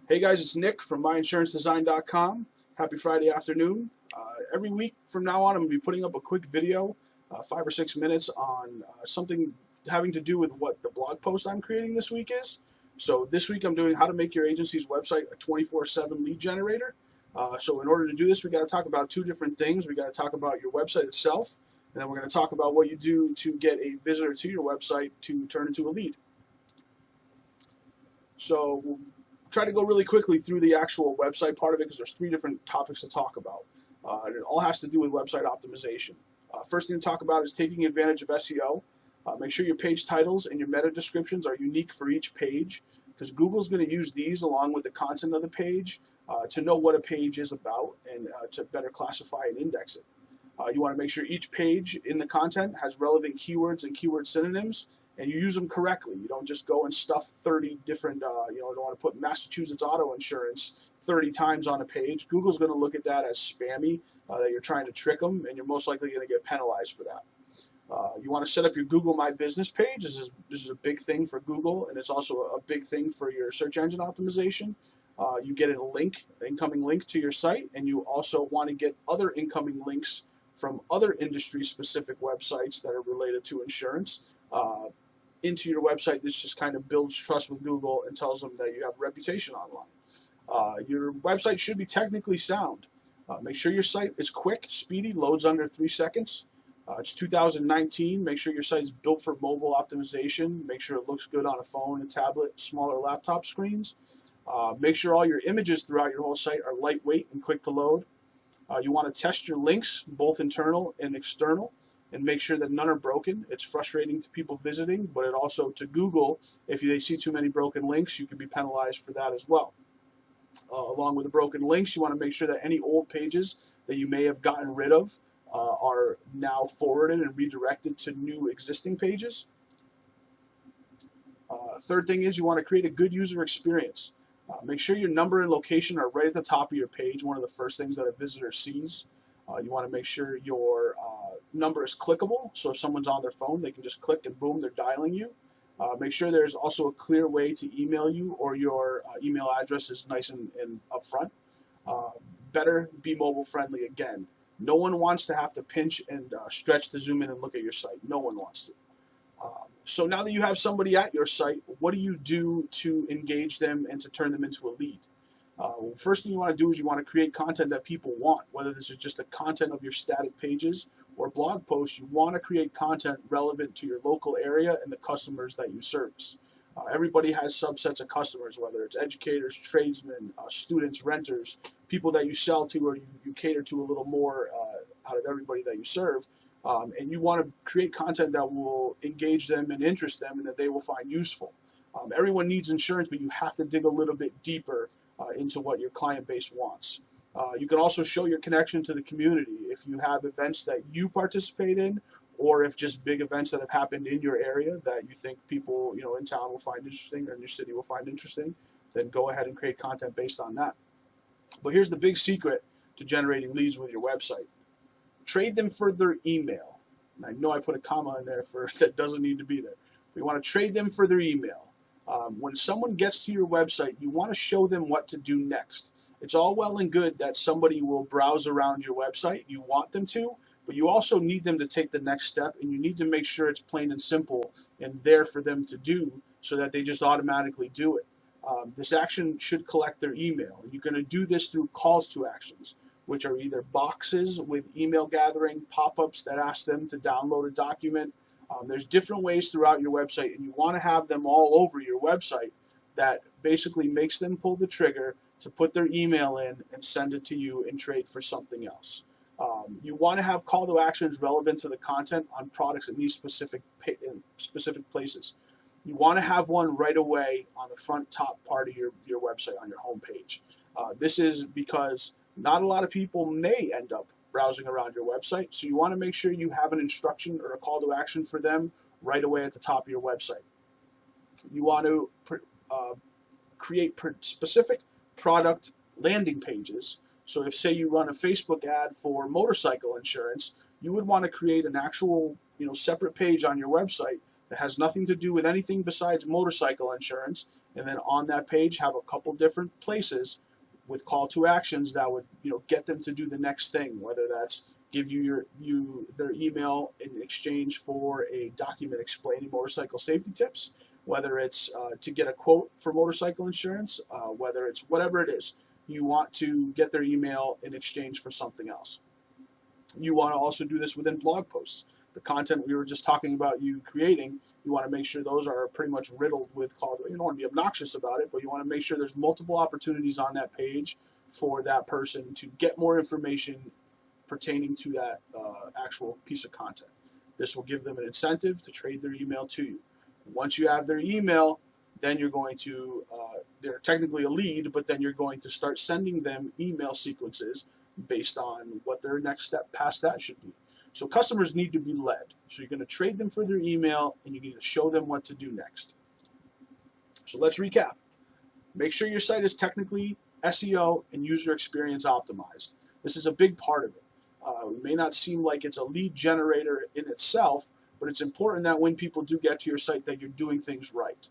Hey guys, it's Nick from MyInsuranceDesign.com. Happy Friday afternoon. Every week from now on, I'm going to be putting up a quick video, 5 or 6 minutes, on something having to do with what the blog post I'm creating this week is. So this week I'm doing how to make your agency's website a 24/7 lead generator. So in order to do this, we got to talk about two different things. We got to talk about your website itself, and then we're going to talk about what you do to get a visitor to your website to turn into a lead. So we'll try to go really quickly through the actual website part of it because there's 3 different topics to talk about. And it all has to do with website optimization. First thing to talk about is taking advantage of SEO. Make sure your page titles and your meta descriptions are unique for each page, because Google's going to use these along with the content of the page to know what a page is about and to better classify and index it. You want to make sure each page in the content has relevant keywords and keyword synonyms, and you use them correctly. You don't just go and stuff 30 different, you don't want to put Massachusetts auto insurance 30 times on a page. Google's going to look at that as spammy, that you're trying to trick them, and you're most likely going to get penalized for that. You want to set up your Google My Business page. This is a big thing for Google, and it's also a big thing for your search engine optimization. You get a link, an incoming link to your site, and you also want to get other incoming links from other industry-specific websites that are related to insurance into your website. This just kind of builds trust with Google and tells them that you have a reputation online. Your website should be technically sound. Make sure your site is quick, speedy, loads under 3 seconds. It's 2019. Make sure your site is built for mobile optimization. Make sure it looks good on a phone, a tablet, smaller laptop screens. Make sure all your images throughout your whole site are lightweight and quick to load. You want to test your links, both internal and external, and make sure that none are broken. It's frustrating to people visiting, but it also to Google, if they see too many broken links, you can be penalized for that as well. Along with the broken links, you want to make sure that any old pages that you may have gotten rid of are now forwarded and redirected to new existing pages. Third thing is you want to create a good user experience. Make sure your number and location are right at the top of your page, one of the first things that a visitor sees. You want to make sure your number is clickable, so if someone's on their phone, they can just click and boom, they're dialing you. Make sure there's also a clear way to email you, or your email address is nice and upfront. Better be mobile friendly again. No one wants to have to pinch and stretch to zoom in and look at your site. No one wants to. So now that you have somebody at your site, what do you do to engage them and to turn them into a lead? First thing you want to do is you want to create content that people want. Whether this is just the content of your static pages or blog posts, you want to create content relevant to your local area and the customers that you service. Everybody has subsets of customers, whether it's educators, tradesmen, students, renters, people that you sell to or you cater to a little more out of everybody that you serve. And you want to create content that will engage them and interest them and that they will find useful. Everyone needs insurance, but you have to dig a little bit deeper into what your client base wants. You can also show your connection to the community. If you have events that you participate in, or if just big events that have happened in your area that you think people in town will find interesting or in your city will find interesting, then go ahead and create content based on that. But here's the big secret to generating leads with your website. Trade them for their email. And I know I put a comma in there that doesn't need to be there. But you want to trade them for their email. When someone gets to your website, you want to show them what to do next. It's all well and good that somebody will browse around your website. You want them to, but you also need them to take the next step, and you need to make sure it's plain and simple and there for them to do so that they just automatically do it. This action should collect their email. You're going to do this through calls to actions, which are either boxes with email gathering, pop-ups that ask them to download a document. There's different ways throughout your website, and you want to have them all over your website that basically makes them pull the trigger to put their email in and send it to you and trade for something else. You want to have call to actions relevant to the content on products in these specific places. You want to have one right away on the front top part of your website, on your home page. This is because not a lot of people may end up browsing around your website, so you want to make sure you have an instruction or a call to action for them right away at the top of your website. You want to create specific product landing pages. So if, say, you run a Facebook ad for motorcycle insurance, you would want to create an actual separate page on your website that has nothing to do with anything besides motorcycle insurance, and then on that page have a couple different places with call to actions that would get them to do the next thing, whether that's give you their email in exchange for a document explaining motorcycle safety tips, whether it's to get a quote for motorcycle insurance, whether it's whatever it is, you want to get their email in exchange for something else. You want to also do this within blog posts. The content we were just talking about you creating, you want to make sure those are pretty much riddled with call to. You don't want to be obnoxious about it, but you want to make sure there's multiple opportunities on that page for that person to get more information pertaining to that actual piece of content. This will give them an incentive to trade their email to you. Once you have their email, then you're going to, they're technically a lead, but then you're going to start sending them email sequences based on what their next step past that should be. So customers need to be led. So you're going to trade them for their email, and you need to show them what to do next. So let's recap. Make sure your site is technically SEO and user experience optimized. This is a big part of it. It may not seem like it's a lead generator in itself, but it's important that when people do get to your site that you're doing things right.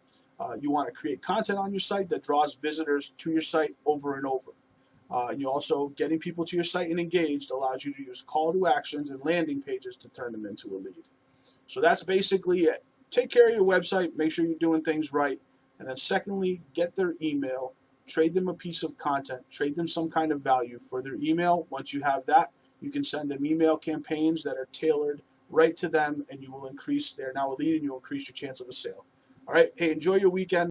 You want to create content on your site that draws visitors to your site over and over. And you also, getting people to your site and engaged allows you to use call to actions and landing pages to turn them into a lead. So that's basically it. Take care of your website, make sure you're doing things right, and then secondly, get their email, trade them a piece of content, trade them some kind of value for their email. Once you have that, you can send them email campaigns that are tailored right to them, and you will increase, they're now a lead, and you'll increase your chance of a sale. All right, hey, enjoy your weekend.